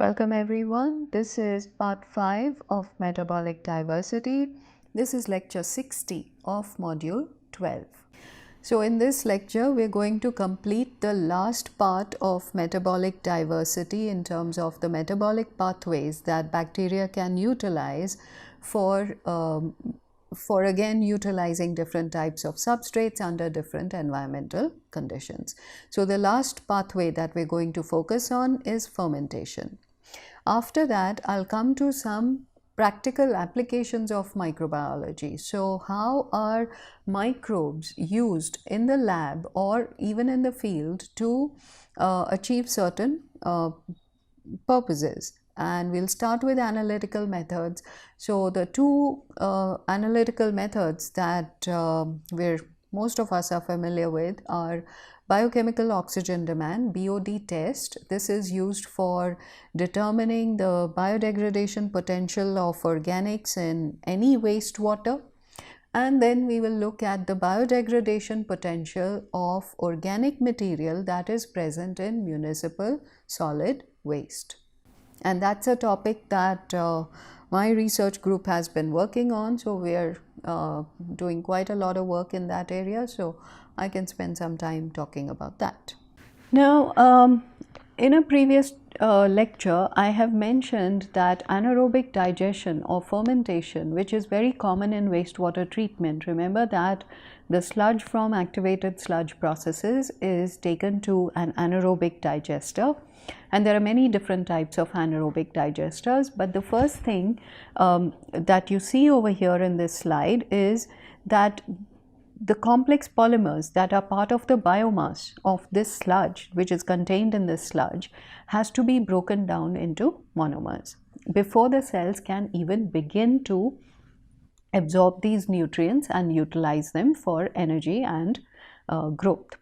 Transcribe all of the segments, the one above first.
Welcome everyone. This is part 5 of Metabolic Diversity. This is lecture 60 of module 12. So in this lecture, we're going to complete the last part of metabolic diversity in terms of the metabolic pathways that bacteria can utilize for again utilizing different types of substrates under different environmental conditions. So the last pathway that we're going to focus on is fermentation. After that, I'll come to some practical applications of microbiology. So how are microbes used in the lab or even in the field to achieve certain purposes? And we'll start with analytical methods. So the two analytical methods that most of us are familiar with are biochemical oxygen demand, BOD test. This is used for determining the biodegradation potential of organics in any wastewater. And then we will look at the biodegradation potential of organic material that is present in municipal solid waste. And that's a topic that my research group has been working on. So we are doing quite a lot of work in that area. So I can spend some time talking about that. Now, in a previous lecture, I have mentioned that anaerobic digestion or fermentation, which is very common in wastewater treatment. Remember that the sludge from activated sludge processes is taken to an anaerobic digester. And there are many different types of anaerobic digesters, but the first thing that you see over here in this slide is that the complex polymers that are part of the biomass of this sludge, which is contained in this sludge, has to be broken down into monomers before the cells can even begin to absorb these nutrients and utilize them for energy and growth.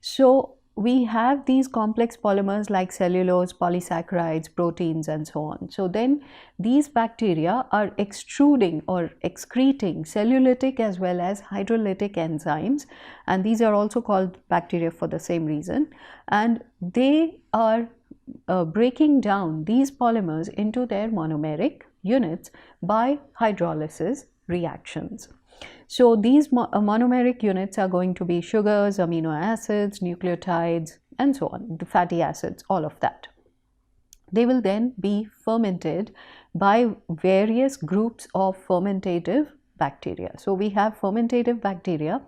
So we have these complex polymers like cellulose, polysaccharides, proteins, and so on. So then these bacteria are extruding or excreting cellulitic as well as hydrolytic enzymes, and these are also called bacteria for the same reason, and they are breaking down these polymers into their monomeric units by hydrolysis reactions. So these monomeric units are going to be sugars, amino acids, nucleotides, and so on, the fatty acids, all of that. They will then be fermented by various groups of fermentative bacteria. So we have fermentative bacteria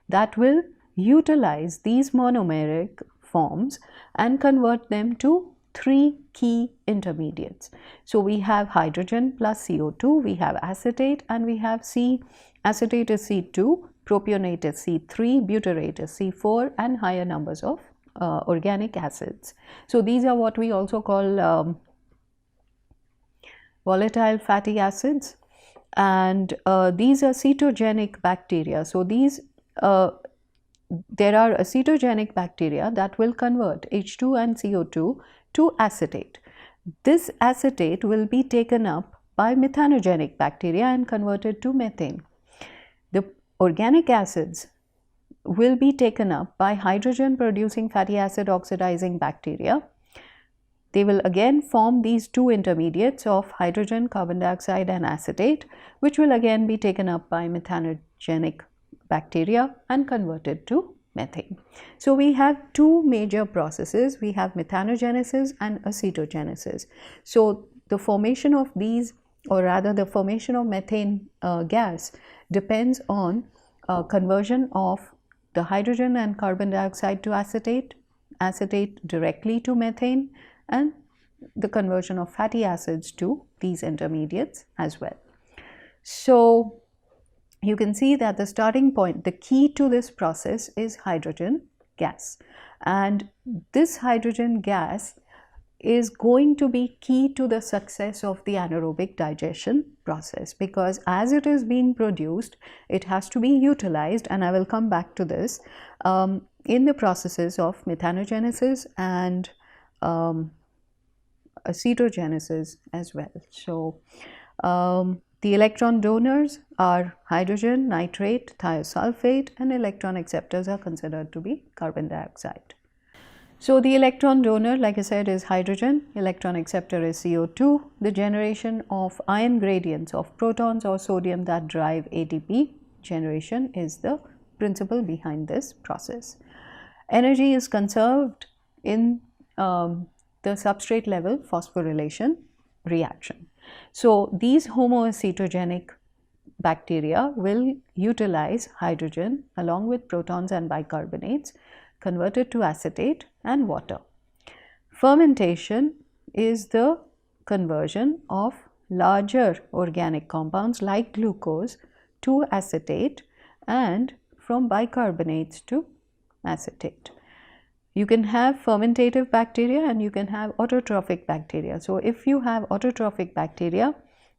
that will utilize these monomeric forms and convert them to three key intermediates. So we have hydrogen plus CO2, we have acetate, and we have acetate is C2, propionate is C3, butyrate is C4, and higher numbers of organic acids. So these are what we also call volatile fatty acids, and these are cetogenic bacteria. So these there are acetogenic bacteria that will convert H2 and CO2 to acetate. This acetate will be taken up by methanogenic bacteria and converted to methane. The organic acids will be taken up by hydrogen producing fatty acid oxidizing bacteria. They will again form these two intermediates of hydrogen, carbon dioxide, and acetate, which will again be taken up by methanogenic bacteria and converted to methane. So we have two major processes. We have methanogenesis and acetogenesis. So the formation of these, or rather the formation of methane gas, depends on conversion of the hydrogen and carbon dioxide to acetate, acetate directly to methane, and the conversion of fatty acids to these intermediates as well. So you can see that the starting point, the key to this process is hydrogen gas, and this hydrogen gas is going to be key to the success of the anaerobic digestion process, because as it is being produced, it has to be utilized, and I will come back to this in the processes of methanogenesis and acetogenesis as well. So the electron donors are hydrogen, nitrate, thiosulfate, and electron acceptors are considered to be carbon dioxide. So the electron donor, like I said, is hydrogen, electron acceptor is CO2. The generation of ion gradients of protons or sodium that drive ATP generation is the principle behind this process. Energy is conserved in the substrate level phosphorylation reaction. So these homoacetogenic bacteria will utilize hydrogen along with protons and bicarbonates converted to acetate and water. Fermentation is the conversion of larger organic compounds like glucose to acetate and from bicarbonates to acetate. You can have fermentative bacteria and you can have autotrophic bacteria. So if you have autotrophic bacteria,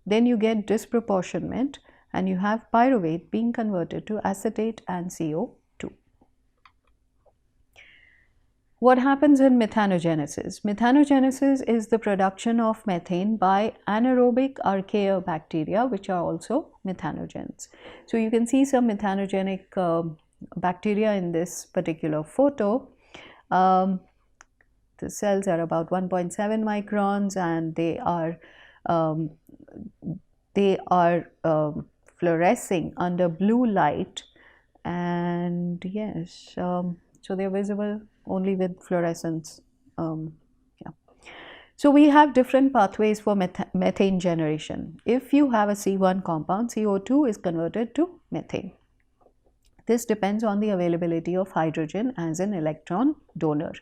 then you get disproportionment and you have pyruvate being converted to acetate and CO2. What happens in methanogenesis? Methanogenesis is the production of methane by anaerobic archaeobacteria, which are also methanogens. So you can see some methanogenic bacteria in this particular photo. The cells are about 1.7 microns and they are fluorescing under blue light, and yes, so they are visible only with fluorescence. So we have different pathways for methane generation. If you have a C1 compound, CO2 is converted to methane. This depends on the availability of hydrogen as an electron donor.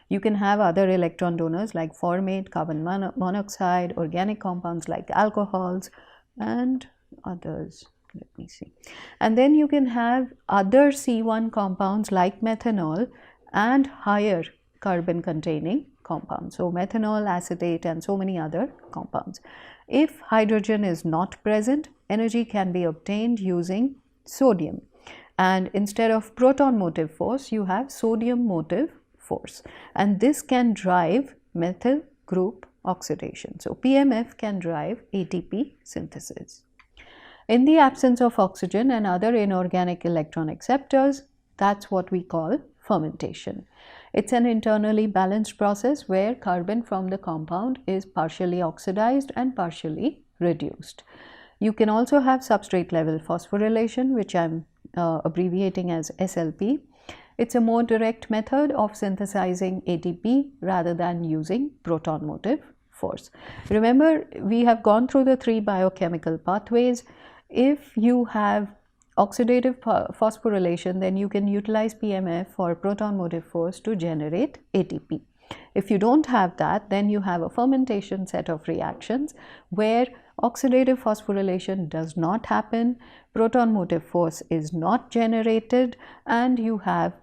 You can have other electron donors like formate, carbon monoxide, organic compounds like alcohols and others. Let me see. And then you can have other C1 compounds like methanol and higher carbon containing compounds. So methanol, acetate and so many other compounds. If hydrogen is not present, energy can be obtained using sodium. And instead of proton motive force, you have sodium motive force. And this can drive methyl group oxidation. So PMF can drive ATP synthesis. In the absence of oxygen and other inorganic electron acceptors, that's what we call fermentation. It's an internally balanced process where carbon from the compound is partially oxidized and partially reduced. You can also have substrate level phosphorylation, which I'm abbreviating as SLP. It's a more direct method of synthesizing ATP rather than using proton motive force. Remember, we have gone through the three biochemical pathways. If you have oxidative phosphorylation, then you can utilize PMF or proton motive force to generate ATP. If you don't have that, then you have a fermentation set of reactions where oxidative phosphorylation does not happen, proton motive force is not generated, and you have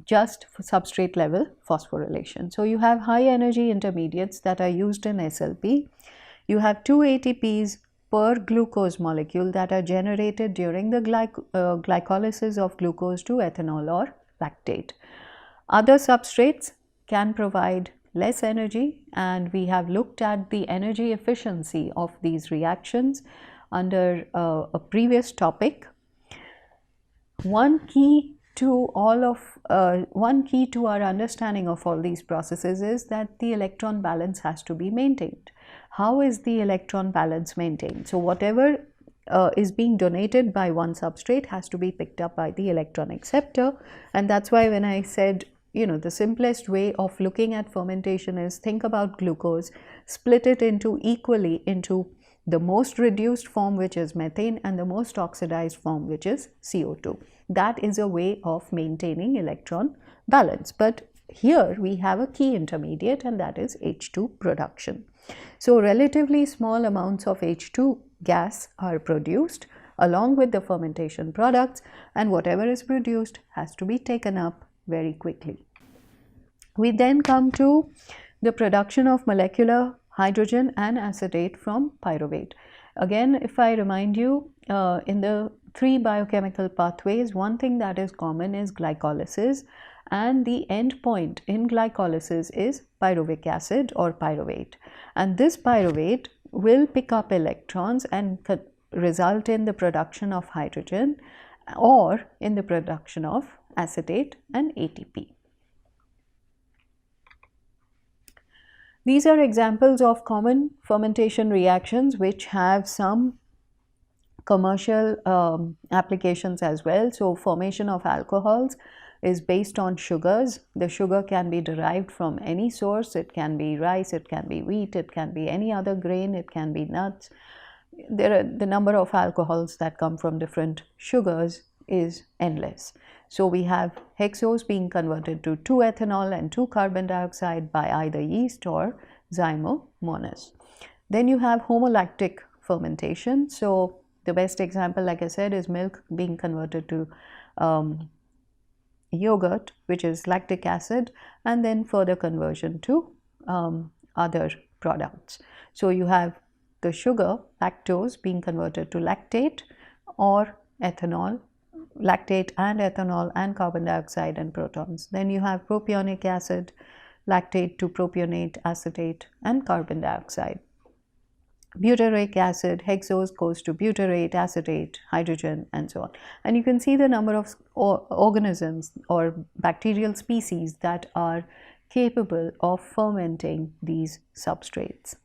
just substrate level phosphorylation. So you have high energy intermediates that are used in SLP. You have 2 ATPs per glucose molecule that are generated during the glycolysis of glucose to ethanol or lactate. Other substrates can provide less energy, and we have looked at the energy efficiency of these reactions under a previous topic. One key to our understanding of all these processes is that the electron balance has to be maintained. How is the electron balance maintained? So whatever is being donated by one substrate has to be picked up by the electron acceptor, and that's why when I said, the simplest way of looking at fermentation is think about glucose, split it equally into the most reduced form, which is methane, and the most oxidized form, which is CO2. That is a way of maintaining electron balance. But here we have a key intermediate, and that is H2 production. So relatively small amounts of H2 gas are produced along with the fermentation products, and whatever is produced has to be taken up very quickly. We then come to the production of molecular hydrogen and acetate from pyruvate. Again, if I remind you, in the three biochemical pathways, one thing that is common is glycolysis, and the end point in glycolysis is pyruvic acid or pyruvate. And this pyruvate will pick up electrons and result in the production of hydrogen or in the production of acetate and ATP. These are examples of common fermentation reactions which have some commercial applications as well. So formation of alcohols is based on sugars. The sugar can be derived from any source. It can be rice, it can be wheat, it can be any other grain, it can be nuts. There are the number of alcohols that come from different sugars is endless. So we have hexose being converted to 2-ethanol and 2-carbon dioxide by either yeast or zymomonas. Then you have homolactic fermentation. So the best example, like I said, is milk being converted to yogurt, which is lactic acid, and then further conversion to other products. So you have the sugar, lactose, being converted to lactate or ethanol, lactate and ethanol and carbon dioxide and protons. Then you have propionic acid, lactate to propionate, acetate and carbon dioxide. Butyric acid, hexose goes to butyrate, acetate, hydrogen, and so on. And you can see the number of organisms or bacterial species that are capable of fermenting these substrates.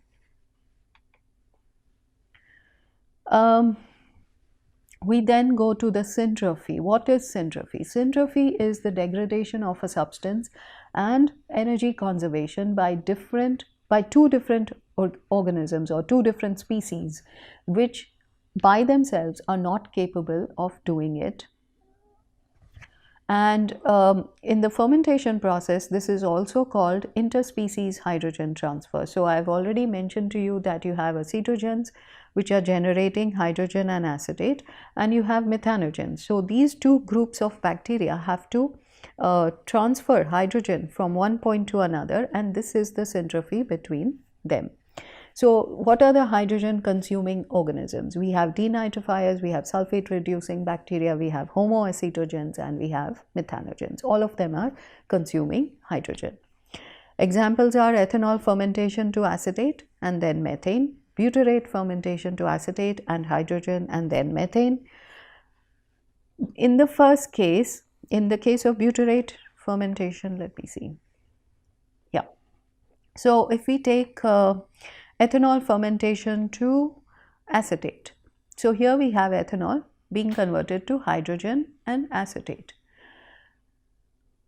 We then go to the syntrophy. What is syntrophy? Syntrophy is the degradation of a substance and energy conservation by two different organisms or two different species, which by themselves are not capable of doing it. And in the fermentation process, this is also called interspecies hydrogen transfer. So I've already mentioned to you that you have acetogens, which are generating hydrogen and acetate, and you have methanogens. So these two groups of bacteria have to transfer hydrogen from one point to another, and this is the syntrophy between them. So what are the hydrogen consuming organisms? We have denitrifiers, we have sulfate reducing bacteria, we have homoacetogens, and we have methanogens. All of them are consuming hydrogen. Examples are ethanol fermentation to acetate and then methane, butyrate fermentation to acetate and hydrogen and then methane. In the first case, in the case of butyrate fermentation, let me see. Yeah. So if we take ethanol fermentation to acetate. So here we have ethanol being converted to hydrogen and acetate.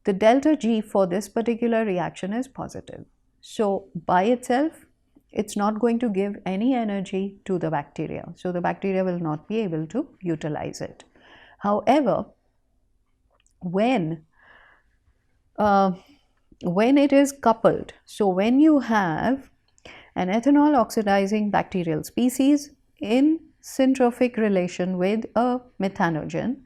The delta G for this particular reaction is positive. So by itself, it's not going to give any energy to the bacteria. So the bacteria will not be able to utilize it. However, when it is coupled, so when you have an ethanol oxidizing bacterial species in syntrophic relation with a methanogen,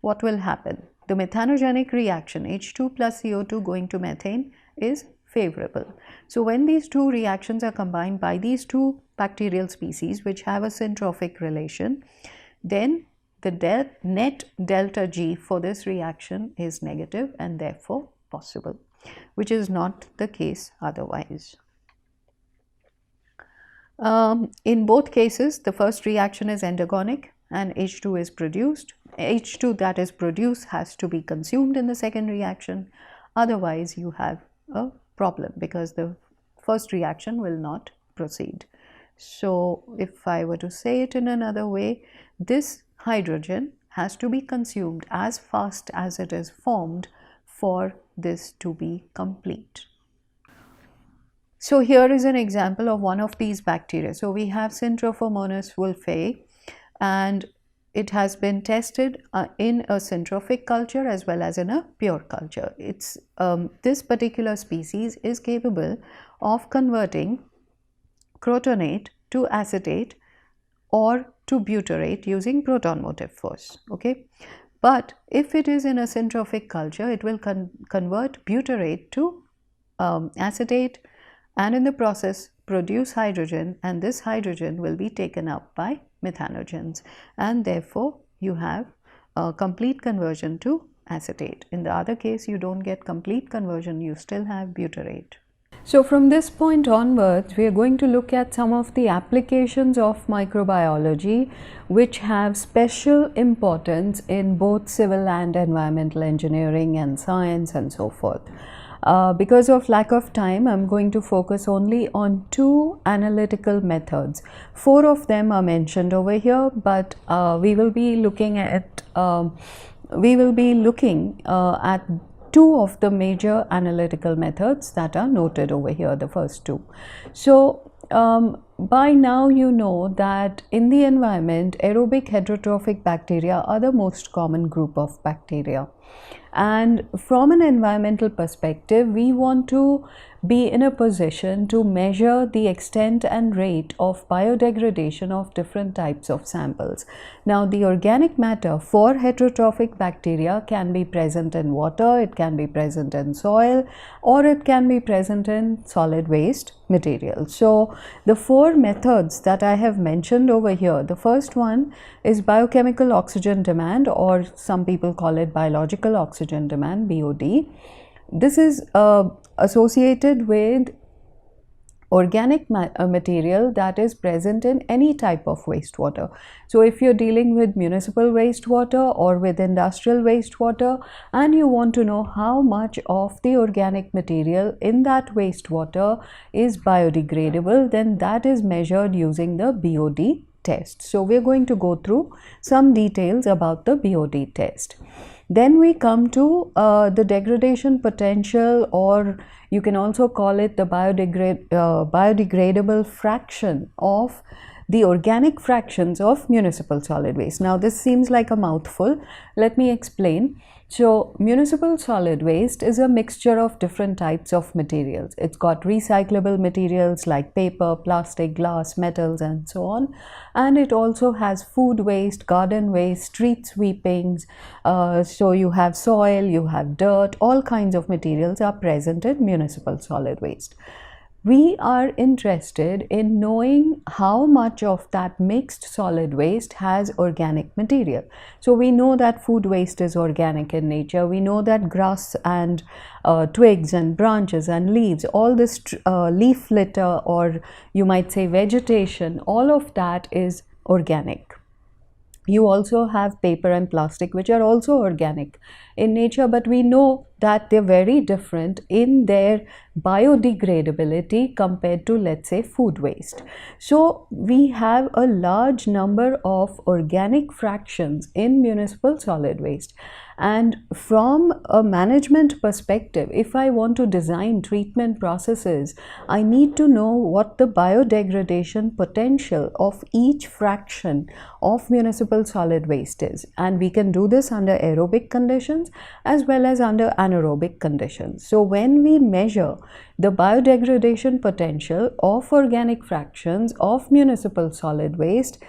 what will happen? The methanogenic reaction, H2 plus CO2 going to methane, is favorable. So when these two reactions are combined by these two bacterial species which have a syntrophic relation, then the net delta G for this reaction is negative and therefore possible, which is not the case otherwise. In both cases, the first reaction is endergonic and H2 is produced. H2 that is produced has to be consumed in the second reaction. Otherwise, you have a problem because the first reaction will not proceed. So if I were to say it in another way, this hydrogen has to be consumed as fast as it is formed for this to be complete. So here is an example of one of these bacteria. So we have Syntrophomonas wolfei, and it has been tested in a syntrophic culture as well as in a pure culture. This particular species is capable of converting crotonate to acetate or to butyrate using proton motive force. Okay, but if it is in a syntrophic culture, it will convert butyrate to acetate, and in the process produce hydrogen, and this hydrogen will be taken up by methanogens, and therefore you have a complete conversion to acetate. In the other case, you don't get complete conversion, you still have butyrate. So from this point onwards, we are going to look at some of the applications of microbiology which have special importance in both civil and environmental engineering and science and so forth. Because of lack of time, I'm going to focus only on 2 analytical methods. 4 of them are mentioned over here, but we will be looking at 2 of the major analytical methods that are noted over here, the first 2. So by now you know that in the environment, aerobic heterotrophic bacteria are the most common group of bacteria. And from an environmental perspective, we want to be in a position to measure the extent and rate of biodegradation of different types of samples. Now, the organic matter for heterotrophic bacteria can be present in water, it can be present in soil, or it can be present in solid waste material. So, the 4 methods that I have mentioned over here, the first one is biochemical oxygen demand, or some people call it biological oxygen demand, BOD. This is associated with organic material that is present in any type of wastewater. So if you're dealing with municipal wastewater or with industrial wastewater and you want to know how much of the organic material in that wastewater is biodegradable, then that is measured using the BOD test. So we're going to go through some details about the BOD test. Then we come to the degradation potential, or you can also call it the biodegradable fraction of the organic fractions of municipal solid waste. Now this seems like a mouthful. Let me explain. So municipal solid waste is a mixture of different types of materials. It's got recyclable materials like paper, plastic, glass, metals, and so on. And it also has food waste, garden waste, street sweepings. So you have soil, you have dirt, all kinds of materials are present in municipal solid waste. We are interested in knowing how much of that mixed solid waste has organic material. So we know that food waste is organic in nature. We know that grass and twigs and branches and leaves, all this leaf litter, or you might say vegetation, all of that is organic. You also have paper and plastic, which are also organic in nature, but we know that they're very different in their biodegradability compared to, let's say, food waste. So we have a large number of organic fractions in municipal solid waste. And from a management perspective, if I want to design treatment processes, I need to know what the biodegradation potential of each fraction of municipal solid waste is. And we can do this under aerobic conditions as well as under anaerobic conditions. So when we measure the biodegradation potential of organic fractions of municipal solid waste,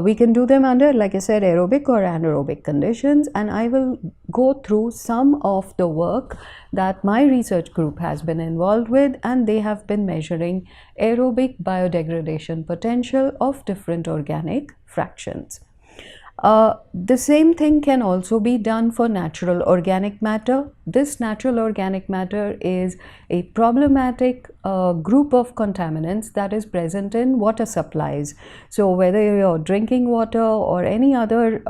we can do them under, like I said, aerobic or anaerobic conditions, and I will go through some of the work that my research group has been involved with, and they have been measuring aerobic biodegradation potential of different organic fractions. The same thing can also be done for natural organic matter. This natural organic matter is a problematic group of contaminants that is present in water supplies. So whether you're drinking water or any other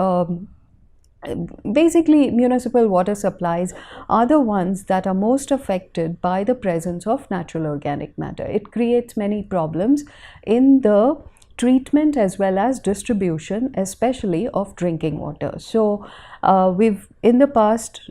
basically municipal water supplies are the ones that are most affected by the presence of natural organic matter. It creates many problems in the treatment as well as distribution, especially of drinking water. So in the past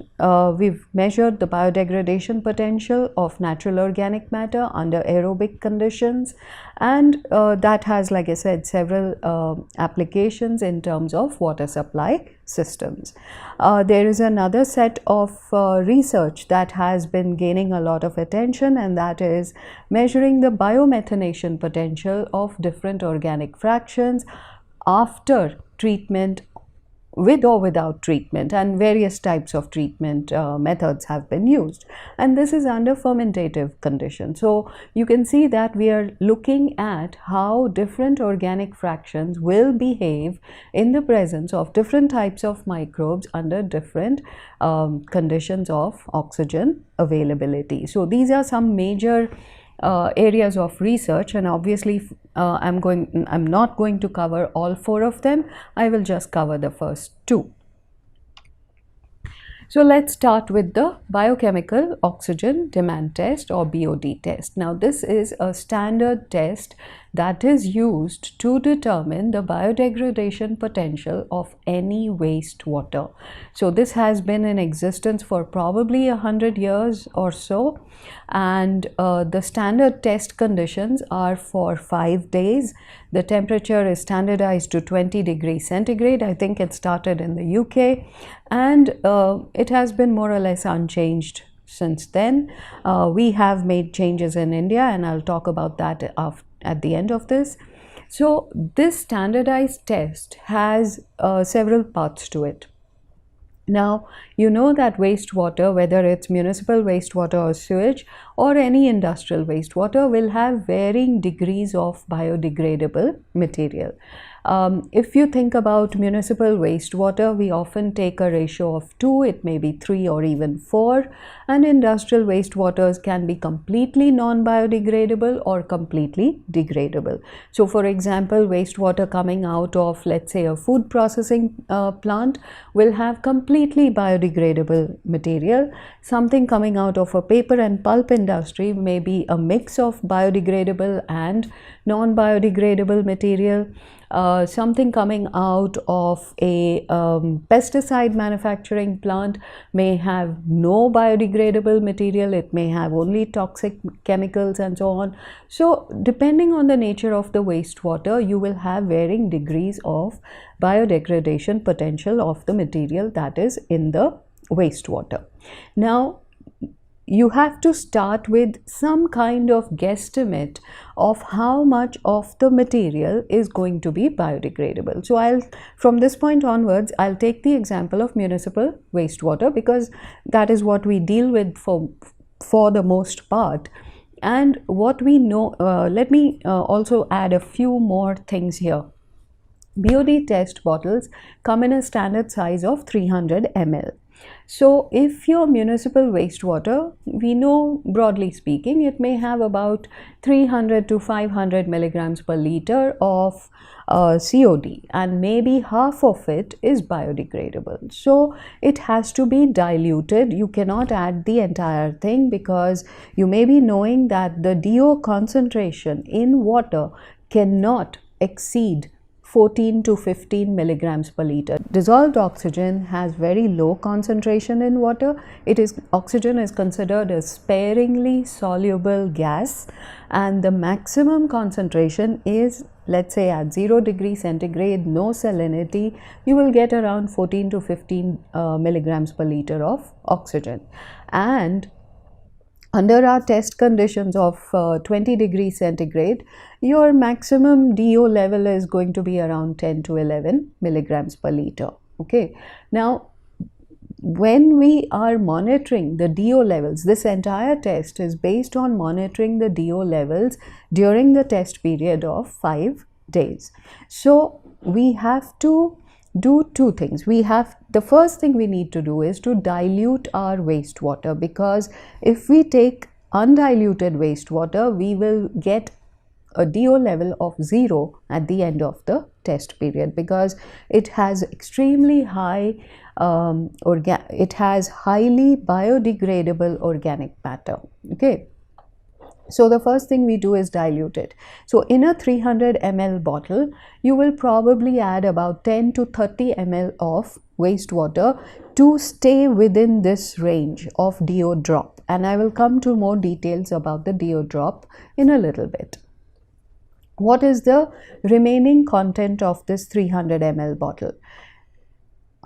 we've measured the biodegradation potential of natural organic matter under aerobic conditions, and that has, like I said, several applications in terms of water supply systems. There is another set of research that has been gaining a lot of attention, and that is measuring the biomethanation potential of different organic fractions after treatment, with or without treatment, and various types of treatment methods have been used, and this is under fermentative conditions. So you can see that we are looking at how different organic fractions will behave in the presence of different types of microbes under different conditions of oxygen availability. So these are some major areas of research, and obviously I'm not going to cover all 4 of them. I will just cover the first 2. So let's start with the biochemical oxygen demand test, or BOD test. Now this is a standard test that is used to determine the biodegradation potential of any wastewater. So this has been in existence for probably 100 years or so, and the standard test conditions are for 5 days. The temperature is standardized to 20 degrees centigrade. I think it started in the UK, and it has been more or less unchanged since then. We have made changes in India, and I'll talk about that at the end of this. So this standardized test has several parts to it. Now, you know that wastewater, whether it's municipal wastewater or sewage or any industrial wastewater, will have varying degrees of biodegradable material. If you think about municipal wastewater, we often take a ratio of 2, it may be 3 or even 4, and industrial wastewaters can be completely non-biodegradable or completely degradable. So for example, wastewater coming out of, let's say, a food processing plant will have completely biodegradable material. Something coming out of a paper and pulp industry may be a mix of biodegradable and non-biodegradable material. Something coming out of a pesticide manufacturing plant may have no biodegradable material, it may have only toxic chemicals and so on. So depending on the nature of the wastewater, you will have varying degrees of biodegradation potential of the material that is in the wastewater. Now, you have to start with some kind of guesstimate of how much of the material is going to be biodegradable. So from this point onwards, I'll take the example of municipal wastewater because that is what we deal with for the most part. And what we know, let me also add a few more things here. BOD test bottles come in a standard size of 300 ml. So if your municipal wastewater, we know broadly speaking, it may have about 300 to 500 milligrams per liter of COD, and maybe half of it is biodegradable. So it has to be diluted. You cannot add the entire thing because you may be knowing that the DO concentration in water cannot exceed 14 to 15 milligrams per liter. Dissolved oxygen has very low concentration in water. Oxygen is considered a sparingly soluble gas, and the maximum concentration is, let's say, at 0 degrees centigrade, no salinity, you will get around 14 to 15 milligrams per liter of oxygen. And under our test conditions of 20 degrees centigrade, your maximum DO level is going to be around 10 to 11 milligrams per liter. Okay. Now, when we are monitoring the DO levels, this entire test is based on monitoring the DO levels during the test period of 5 days. So we have to do two things. The first thing we need to do is to dilute our wastewater, because if we take undiluted wastewater, we will get a DO level of 0 at the end of the test period, because it has extremely high it has highly biodegradable organic matter. Okay. So the first thing we do is dilute it. So in a 300 ml bottle, you will probably add about 10 to 30 ml of wastewater to stay within this range of DO drop. And I will come to more details about the DO drop in a little bit. What is the remaining content of this 300 ml bottle?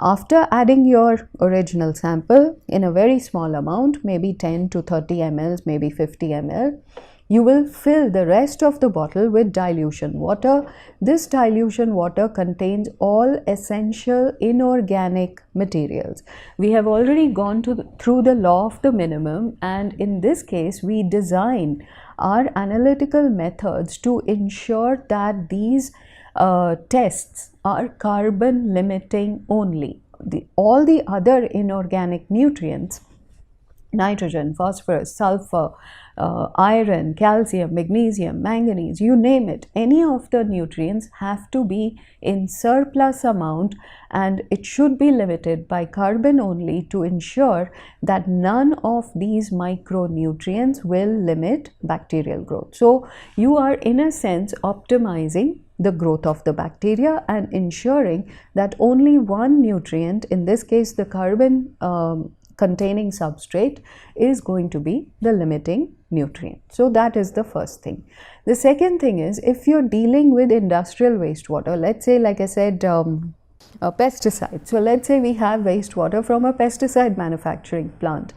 After adding your original sample in a very small amount, maybe 10 to 30 ml, maybe 50 ml, you will fill the rest of the bottle with dilution water. This dilution water contains all essential inorganic materials. We have already gone through the law of the minimum, and in this case, we design our analytical methods to ensure that these tests are carbon limiting only. All the other inorganic nutrients, nitrogen, phosphorus, sulfur, iron, calcium, magnesium, manganese, you name it, any of the nutrients have to be in surplus amount, and it should be limited by carbon only to ensure that none of these micronutrients will limit bacterial growth. So you are in a sense optimizing the growth of the bacteria and ensuring that only one nutrient, in this case the carbon containing substrate, is going to be the limiting nutrient. So that is the first thing. The second thing is, if you're dealing with industrial wastewater, let's say, like I said, a pesticide. So let's say we have wastewater from a pesticide manufacturing plant.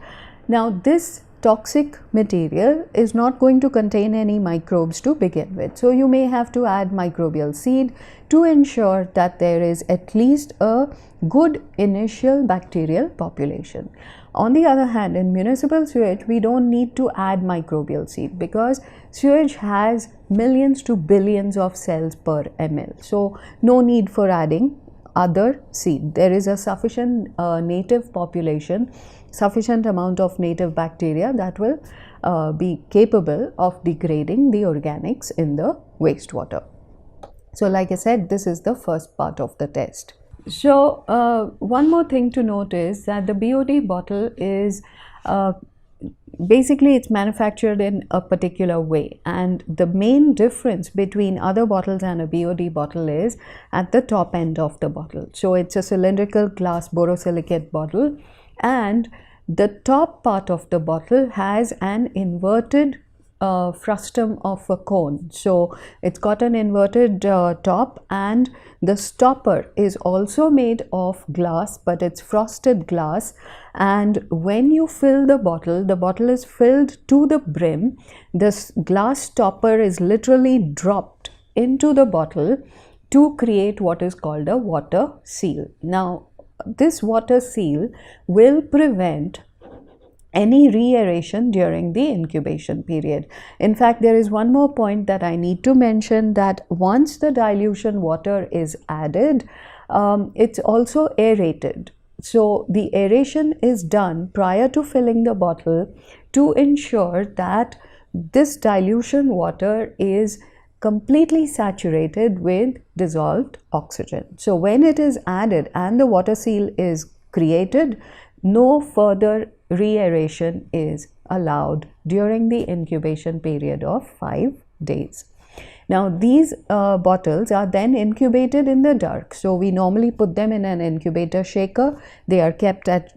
Now this toxic material is not going to contain any microbes to begin with. So you may have to add microbial seed to ensure that there is at least a good initial bacterial population. On the other hand, in municipal sewage, we don't need to add microbial seed because sewage has millions to billions of cells per ml. So no need for adding other seed. There is a sufficient native population, sufficient amount of native bacteria that will be capable of degrading the organics in the wastewater. So like I said, this is the first part of the test. So one more thing to note is that the BOD bottle is basically it's manufactured in a particular way, and the main difference between other bottles and a BOD bottle is at the top end of the bottle. So it's a cylindrical glass borosilicate bottle, and the top part of the bottle has an inverted frustum of a cone. So it's got an inverted top, and the stopper is also made of glass, but it's frosted glass. And when you fill the bottle is filled to the brim. This glass stopper is literally dropped into the bottle to create what is called a water seal. Now this water seal will prevent any re-aeration during the incubation period. In fact, there is one more point that I need to mention, that once the dilution water is added, it's also aerated. So the aeration is done prior to filling the bottle to ensure that this dilution water is completely saturated with dissolved oxygen. So when it is added and the water seal is created, no further re-aeration is allowed during the incubation period of 5 days. Now these bottles are then incubated in the dark. So we normally put them in an incubator shaker. They are kept at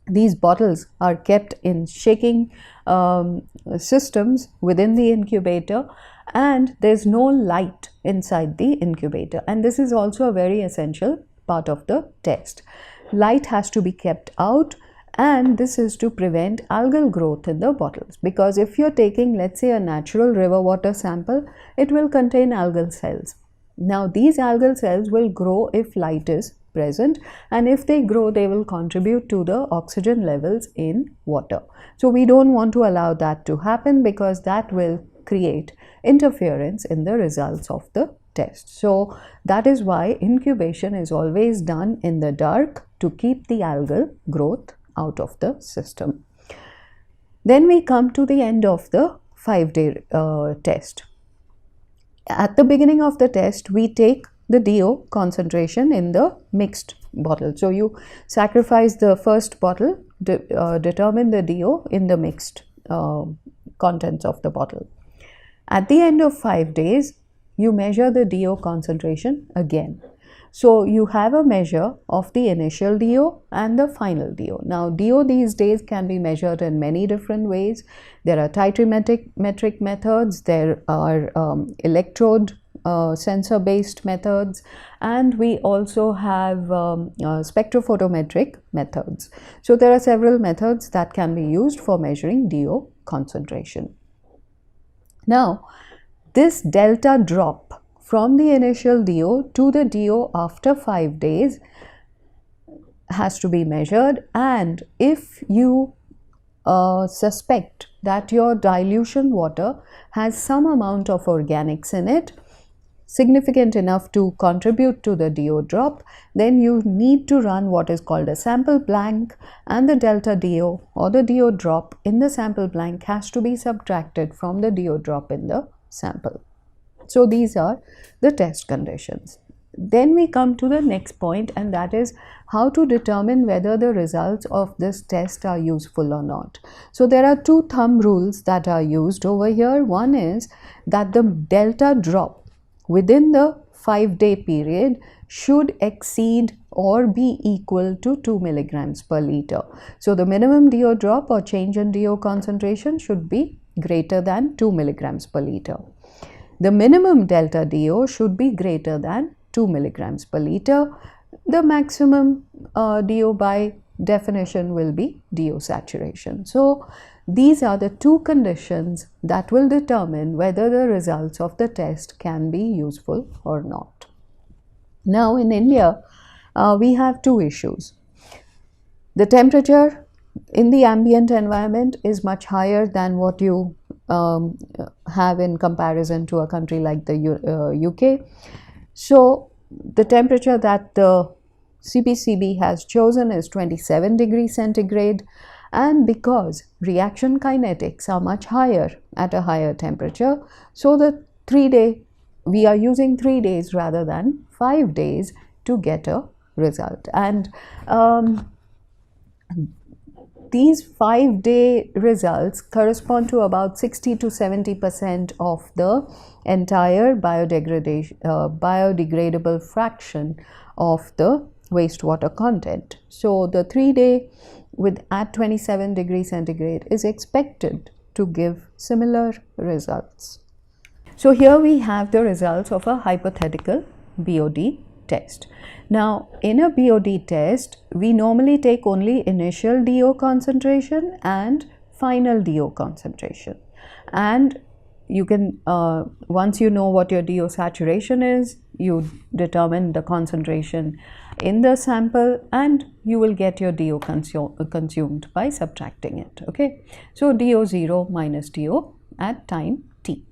these bottles are kept in shaking systems within the incubator, and there's no light inside the incubator, and this is also a very essential part of the test. Light has to be kept out, and this is to prevent algal growth in the bottles, because if you're taking, let's say, a natural river water sample, it will contain algal cells. Now these algal cells will grow if light is present, and if they grow, they will contribute to the oxygen levels in water. So we don't want to allow that to happen, because that will create interference in the results of the test. So that is why incubation is always done in the dark to keep the algal growth out of the system. Then we come to the end of the 5-day test. At the beginning of the test, we take the DO concentration in the mixed bottle. So you sacrifice the first bottle, determine the DO in the mixed contents of the bottle. At the end of 5 days, you measure the DO concentration again. So you have a measure of the initial DO and the final DO. Now DO these days can be measured in many different ways. There are titrimetric methods, there are electrode sensor based methods, and we also have spectrophotometric methods. So there are several methods that can be used for measuring DO concentration. Now this delta drop from the initial DO to the DO after 5 days has to be measured, and if you suspect that your dilution water has some amount of organics in it, significant enough to contribute to the DO drop, then you need to run what is called a sample blank, and the delta DO or the DO drop in the sample blank has to be subtracted from the DO drop in the sample. So these are the test conditions. Then we come to the next point, and that is how to determine whether the results of this test are useful or not. So there are two thumb rules that are used over here. One is that the delta drop within the 5-day period should exceed or be equal to 2 milligrams per liter. So the minimum DO drop or change in DO concentration should be greater than 2 milligrams per liter. The minimum delta DO should be greater than 2 milligrams per liter. The maximum DO by definition will be DO saturation. So these are the two conditions that will determine whether the results of the test can be useful or not. Now in India, we have two issues. The temperature in the ambient environment is much higher than what you have in comparison to a country like the UK. So the temperature that the CPCB has chosen is 27 degrees centigrade, and because reaction kinetics are much higher at a higher temperature, so the 3-day, we are using 3 days rather than 5 days to get a result. And these 5-day results correspond to about 60 to 70% of the entire biodegradable fraction of the wastewater content. So the 3-day at 27 degrees centigrade is expected to give similar results. So here we have the results of a hypothetical BOD test. Now in a BOD test, we normally take only initial DO concentration and final DO concentration, and you can once you know what your DO saturation is, you determine the concentration in the sample and you will get your DO consumed by subtracting it. Okay, so DO 0 minus DO at time t.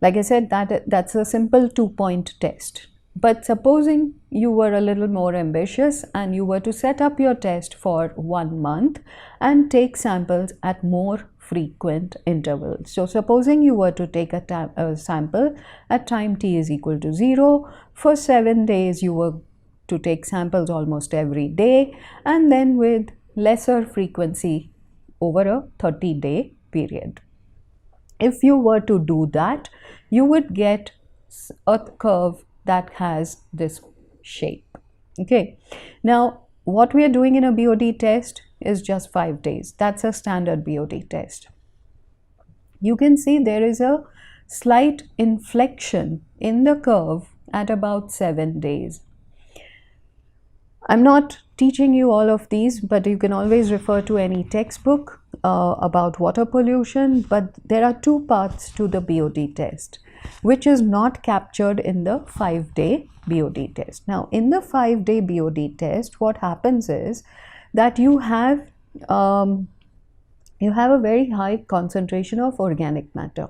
Like I said, that's a simple 2-point test. But supposing you were a little more ambitious and you were to set up your test for 1 month and take samples at more frequent intervals. So supposing you were to take a sample at time t is equal to 0, for 7 days you were to take samples almost every day, and then with lesser frequency over a 30-day period. If you were to do that, you would get a curve that has this shape. Okay, now what we are doing in a BOD test is just 5 days. That's a standard BOD test. You can see there is a slight inflection in the curve at about 7 days. I'm not teaching you all of these, but you can always refer to any textbook about water pollution. But there are two parts to the BOD test, which is not captured in the 5-day BOD test. Now, in the 5-day BOD test, what happens is that you have a very high concentration of organic matter,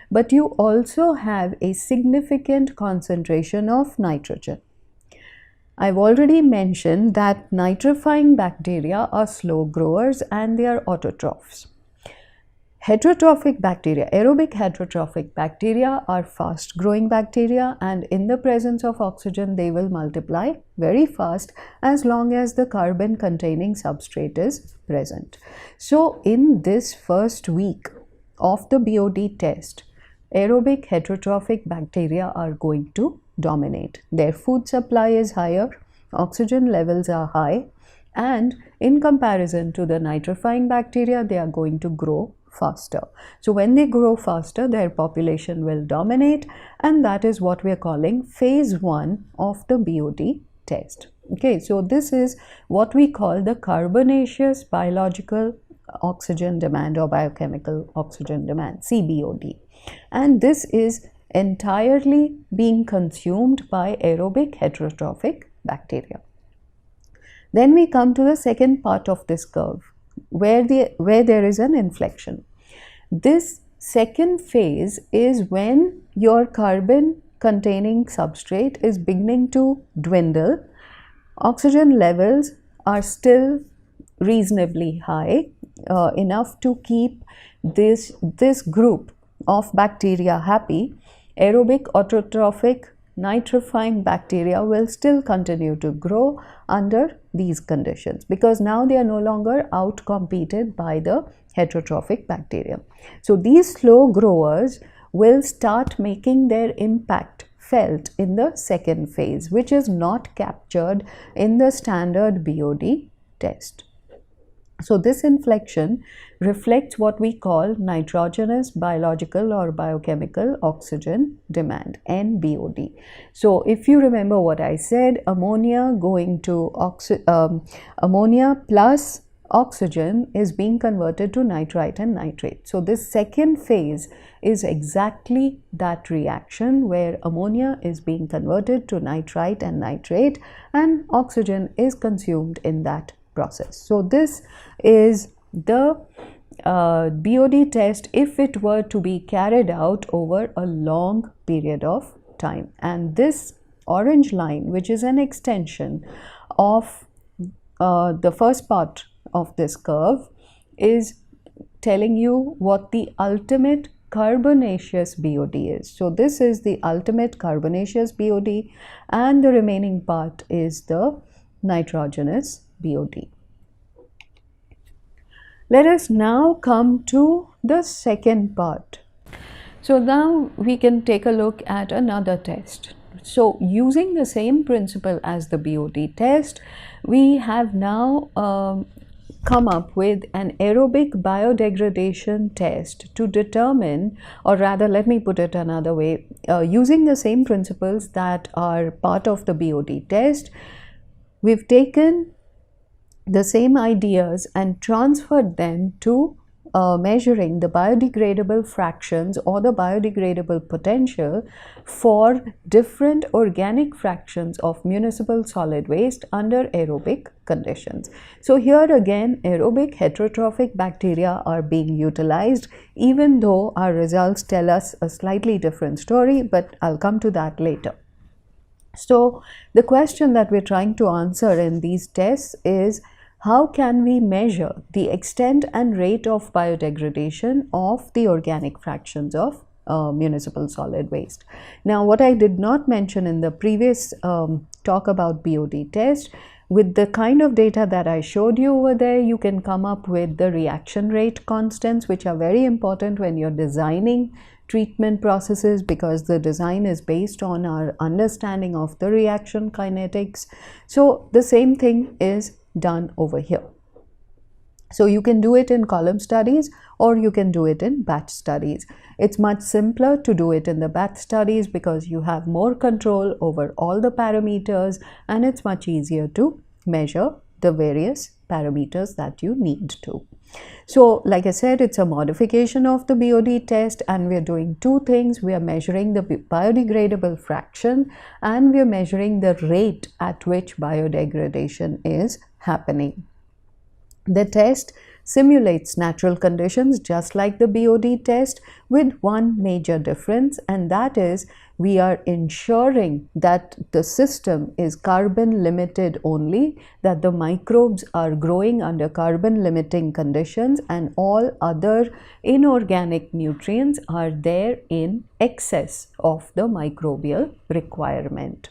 but you also have a significant concentration of nitrogen. I've already mentioned that nitrifying bacteria are slow growers and they are autotrophs. Heterotrophic bacteria, aerobic heterotrophic bacteria are fast growing bacteria, and in the presence of oxygen they will multiply very fast as long as the carbon containing substrate is present. So in this first week of the BOD test, aerobic heterotrophic bacteria are going to dominate. Their food supply is higher, oxygen levels are high, and in comparison to the nitrifying bacteria, they are going to grow faster. So when they grow faster, their population will dominate, and that is what we are calling phase 1 of the BOD test. Okay, so this is what we call the carbonaceous biological oxygen demand or biochemical oxygen demand, CBOD. And this is entirely being consumed by aerobic heterotrophic bacteria. Then we come to the second part of this curve, where there is an inflection. This second phase is when your carbon containing substrate is beginning to dwindle, oxygen levels are still reasonably high, enough to keep this group of bacteria happy, aerobic autotrophic nitrifying bacteria will still continue to grow under these conditions, because now they are no longer outcompeted by the heterotrophic bacteria. So these slow growers will start making their impact felt in the second phase, which is not captured in the standard BOD test. So this inflection reflects what we call nitrogenous biological or biochemical oxygen demand, NBOD. So if you remember what I said, ammonia going to ammonia plus oxygen is being converted to nitrite and nitrate. So this second phase is exactly that reaction where ammonia is being converted to nitrite and nitrate, and oxygen is consumed in that process. So this is the BOD test if it were to be carried out over a long period of time. And this orange line, which is an extension of the first part of this curve, is telling you what the ultimate carbonaceous BOD is. So this is the ultimate carbonaceous BOD, and the remaining part is the nitrogenous BOD. Let us now come to the second part. So now we can take a look at another test. So using the same principle as the BOD test, we have now come up with an aerobic biodegradation test to determine, or rather let me put it another way, using the same principles that are part of the BOD test, we've taken the same ideas and transferred them to measuring the biodegradable fractions or the biodegradable potential for different organic fractions of municipal solid waste under aerobic conditions. So here again, aerobic heterotrophic bacteria are being utilized, even though our results tell us a slightly different story, but I'll come to that later. So the question that we're trying to answer in these tests is, how can we measure the extent and rate of biodegradation of the organic fractions of municipal solid waste? Now, what I did not mention in the previous talk about BOD test, with the kind of data that I showed you over there, you can come up with the reaction rate constants, which are very important when you're designing treatment processes, because the design is based on our understanding of the reaction kinetics. So the same thing is done over here. So you can do it in column studies or you can do it in batch studies. It's much simpler to do it in the batch studies because you have more control over all the parameters, and it's much easier to measure the various parameters that you need to. So like I said, it's a modification of the BOD test, and we're doing two things. We are measuring the biodegradable fraction, and we're measuring the rate at which biodegradation is happening. The test simulates natural conditions just like the BOD test, with one major difference, and that is we are ensuring that the system is carbon limited only, that the microbes are growing under carbon limiting conditions, and all other inorganic nutrients are there in excess of the microbial requirement.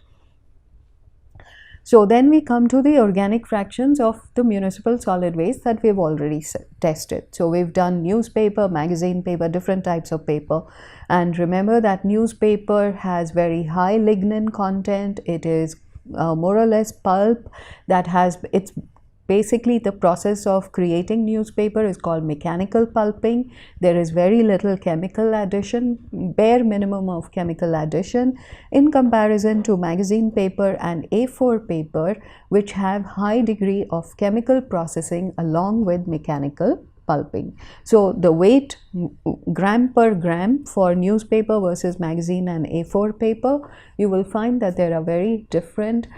So then we come to the organic fractions of the municipal solid waste that we've already tested. So we've done newspaper, magazine paper, different types of paper. And remember that newspaper has very high lignin content. It is more or less pulp that has, it's basically the process of creating newspaper is called mechanical pulping. There is very little chemical addition, bare minimum of chemical addition in comparison to magazine paper and A4 paper, which have high degree of chemical processing along with mechanical pulping. So the weight gram per gram for newspaper versus magazine and A4 paper, you will find that there are very different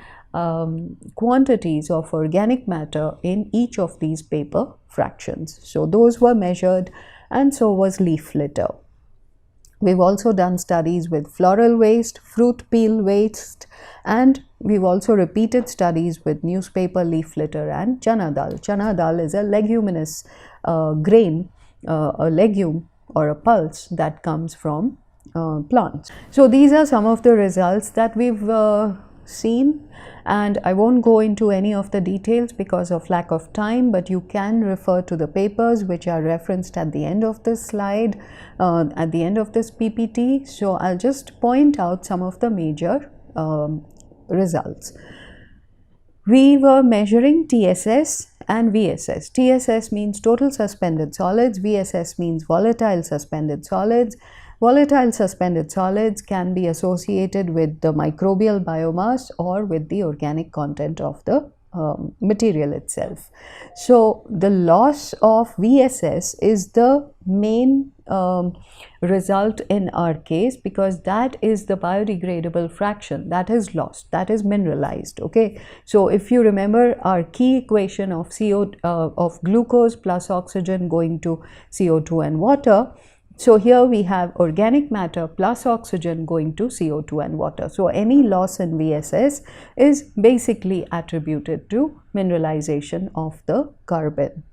quantities of organic matter in each of these paper fractions. So those were measured, and so was leaf litter. We've also done studies with floral waste, fruit peel waste, and we've also repeated studies with newspaper leaf litter and chana dal. Chana dal is a leguminous grain, a legume or a pulse that comes from plants. So these are some of the results that we've seen, and I won't go into any of the details because of lack of time, but you can refer to the papers which are referenced at the end of this slide, at the end of this PPT. So I'll just point out some of the major results. We were measuring TSS and VSS. TSS means total suspended solids, VSS means volatile suspended solids. Volatile suspended solids can be associated with the microbial biomass or with the organic content of the material itself. So the loss of VSS is the main result in our case, because that is the biodegradable fraction that is lost, that is mineralized. Okay, so if you remember our key equation of of glucose plus oxygen going to CO2 and water, so here we have organic matter plus oxygen going to CO2 and water. So any loss in VSS is basically attributed to mineralization of the carbon.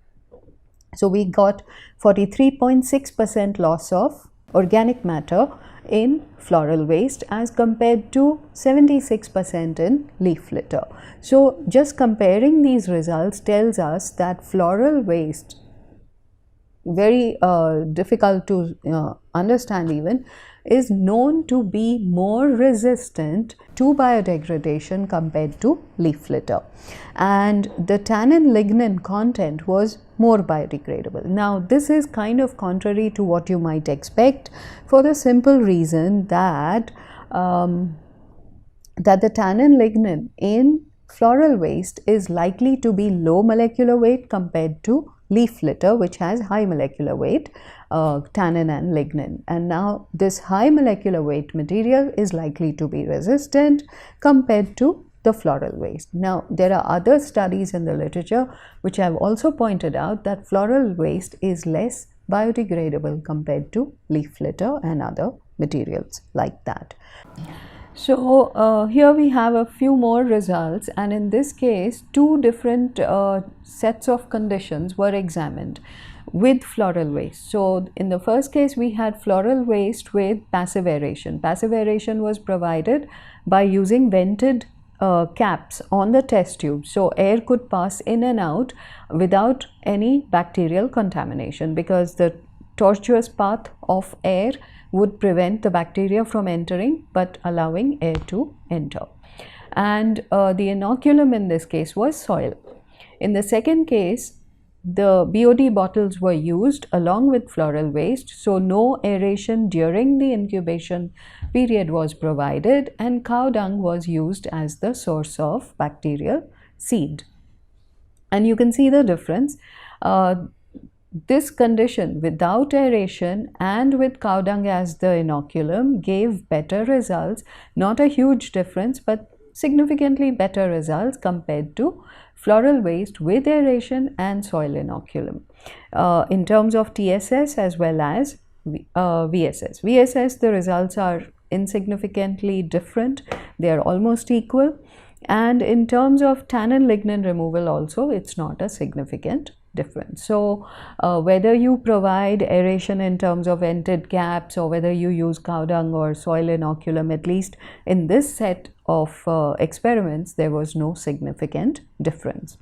So we got 43.6% loss of organic matter in floral waste as compared to 76% in leaf litter. So just comparing these results tells us that floral waste, very difficult to understand even, is known to be more resistant to biodegradation compared to leaf litter, and the tannin lignin content was more biodegradable. Now this is kind of contrary to what you might expect, for the simple reason that the tannin lignin in floral waste is likely to be low molecular weight compared to leaf litter, which has high molecular weight, tannin and lignin. And now this high molecular weight material is likely to be resistant compared to the floral waste. Now there are other studies in the literature which have also pointed out that floral waste is less biodegradable compared to leaf litter and other materials like that. So here we have a few more results, and in this case two different sets of conditions were examined with floral waste. So in the first case we had floral waste with passive aeration. Passive aeration was provided by using vented caps on the test tube, so air could pass in and out without any bacterial contamination, because the tortuous path of air would prevent the bacteria from entering but allowing air to enter. And the inoculum in this case was soil. In the second case, the BOD bottles were used along with floral waste, so no aeration during the incubation period was provided, and cow dung was used as the source of bacterial seed. And you can see the difference. This condition without aeration and with cow dung as the inoculum gave better results, not a huge difference, but significantly better results compared to floral waste with aeration and soil inoculum in terms of TSS as well as VSS. VSS, the results are insignificantly different, they are almost equal, and in terms of tannin lignin removal also it's not a significant difference. So whether you provide aeration in terms of vented caps or whether you use cow dung or soil inoculum, at least in this set of experiments there was no significant difference.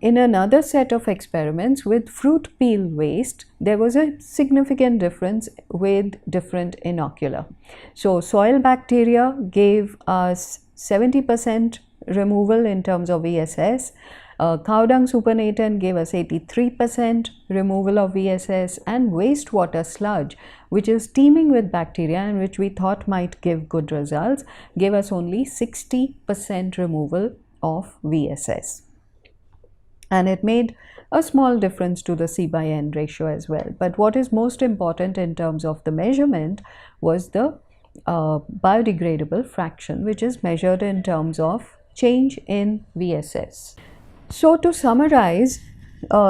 In another set of experiments with fruit peel waste, there was a significant difference with different inocula. So soil bacteria gave us 70% removal in terms of VSS. Cow dung supernatant gave us 83% removal of VSS, and wastewater sludge, which is teeming with bacteria and which we thought might give good results, gave us only 60% removal of VSS. And it made a small difference to the C/N ratio as well. But what is most important in terms of the measurement was the biodegradable fraction, which is measured in terms of change in VSS. So to summarize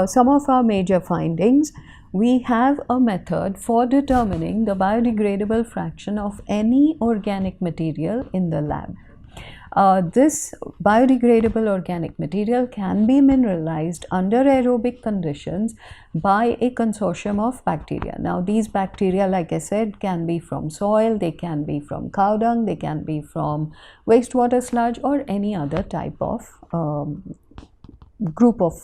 some of our major findings, we have a method for determining the biodegradable fraction of any organic material in the lab. This biodegradable organic material can be mineralized under aerobic conditions by a consortium of bacteria. Now, these bacteria, like I said, can be from soil, they can be from cow dung, they can be from wastewater sludge, or any other type of group of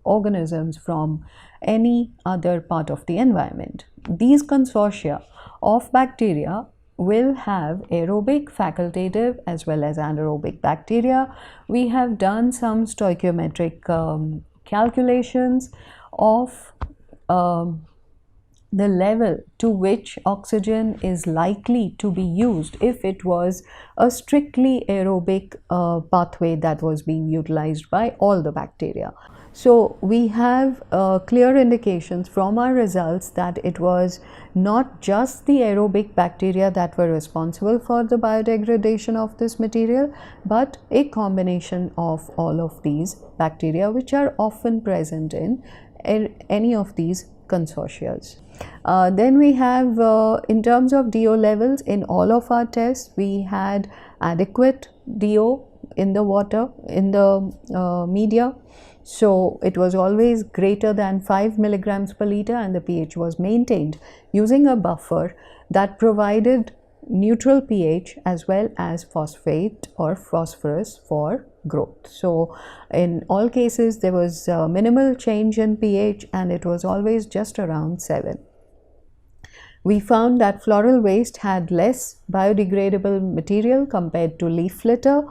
organisms from any other part of the environment. These consortia of bacteria will have aerobic, facultative, as well as anaerobic bacteria. We have done some stoichiometric calculations of the level to which oxygen is likely to be used if it was a strictly aerobic pathway that was being utilized by all the bacteria. So we have clear indications from our results that it was not just the aerobic bacteria that were responsible for the biodegradation of this material, but a combination of all of these bacteria, which are often present in any of these consortia. Then we have, in terms of DO levels, in all of our tests, we had adequate DO in the water, in the media. So it was always greater than 5 milligrams per liter, and the pH was maintained using a buffer that provided neutral pH as well as phosphate or phosphorus for growth. So in all cases there was minimal change in pH, and it was always just around 7. We found that floral waste had less biodegradable material compared to leaf litter,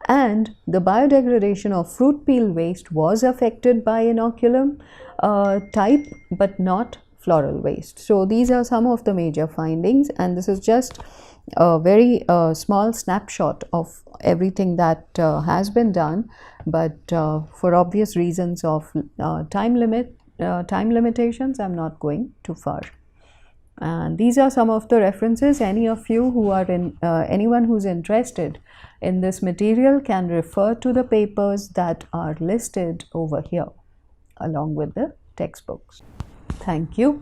and the biodegradation of fruit peel waste was affected by inoculum type, but not floral waste. So these are some of the major findings, and this is just a very small snapshot of everything that has been done, but for obvious reasons of time limitations, I'm not going too far. And these are some of the references. Any of you who are anyone who's interested in this material can refer to the papers that are listed over here along with the textbooks. Thank you.